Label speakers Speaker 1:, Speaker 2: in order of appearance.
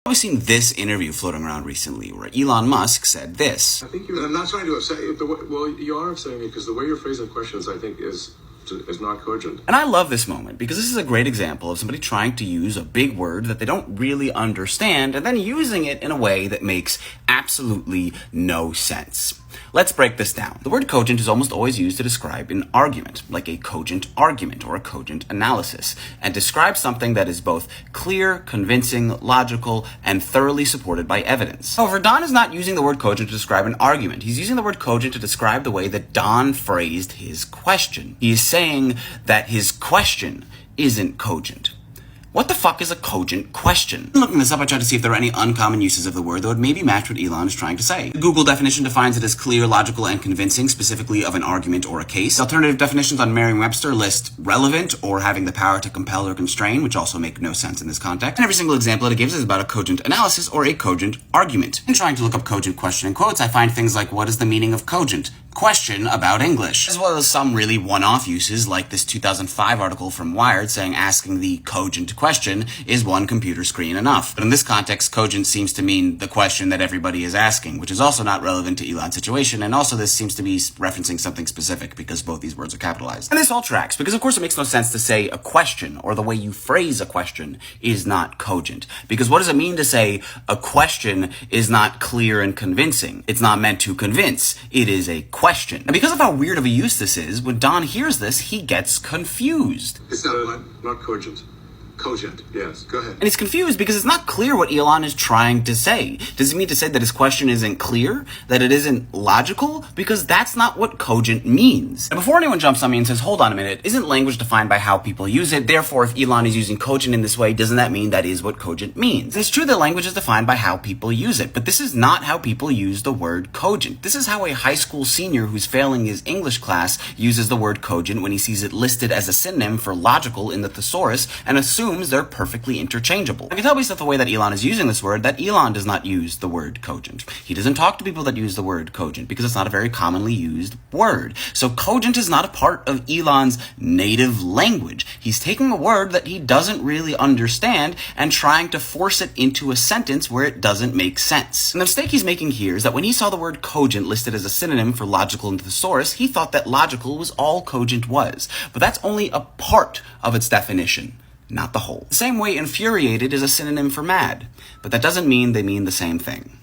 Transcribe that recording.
Speaker 1: I've seen this interview floating around recently where Elon Musk said this.
Speaker 2: I think I'm not trying to upset you. Well, you are upsetting me because the way you're phrasing questions, I think, is not cogent.
Speaker 1: And I love this moment because this is a great example of somebody trying to use a big word that they don't really understand and then using it in a way that makes absolutely no sense. Let's break this down. The word cogent is almost always used to describe an argument, like a cogent argument or a cogent analysis, and describe something that is both clear, convincing, logical, and thoroughly supported by evidence. However, Don is not using the word cogent to describe an argument. He's using the word cogent to describe the way that Don phrased his question. He is saying that his question isn't cogent. What the fuck is a cogent question? Looking this up, I tried to see if there are any uncommon uses of the word that would maybe match what Elon is trying to say. The Google definition defines it as clear, logical, and convincing, specifically of an argument or a case. Alternative definitions on Merriam-Webster list relevant or having the power to compel or constrain, which also make no sense in this context. And every single example that it gives is about a cogent analysis or a cogent argument. In trying to look up cogent question in quotes, I find things like, what is the meaning of cogent? Question about English, as well as some really one-off uses like this 2005 article from Wired saying asking the cogent question is one computer screen enough. But in this context, cogent seems to mean the question that everybody is asking, which is also not relevant to Elon's situation, and also this seems to be referencing something specific because both these words are capitalized. And this all tracks because of course it makes no sense to say a question or the way you phrase a question is not cogent. Because what does it mean to say a question is not clear and convincing? It's not meant to convince. It is a question. And because of how weird of a use this is, when Don hears this, he gets confused.
Speaker 2: It's not cogent. Cogent, yes. Go ahead.
Speaker 1: And he's confused because it's not clear what Elon is trying to say. Does he mean to say that his question isn't clear? That it isn't logical? Because that's not what cogent means. And before anyone jumps on me and says, hold on a minute, isn't language defined by how people use it? Therefore, if Elon is using cogent in this way, doesn't that mean that is what cogent means? And it's true that language is defined by how people use it, but this is not how people use the word cogent. This is how a high school senior who's failing his English class uses the word cogent when he sees it listed as a synonym for logical in the thesaurus and assumes they're perfectly interchangeable. I can tell based off the way that Elon is using this word that Elon does not use the word cogent. He doesn't talk to people that use the word cogent because it's not a very commonly used word. So cogent is not a part of Elon's native language. He's taking a word that he doesn't really understand and trying to force it into a sentence where it doesn't make sense. And the mistake he's making here is that when he saw the word cogent listed as a synonym for logical in the thesaurus, he thought that logical was all cogent was. But that's only a part of its definition, not the whole. The same way infuriated is a synonym for mad, but that doesn't mean they mean the same thing.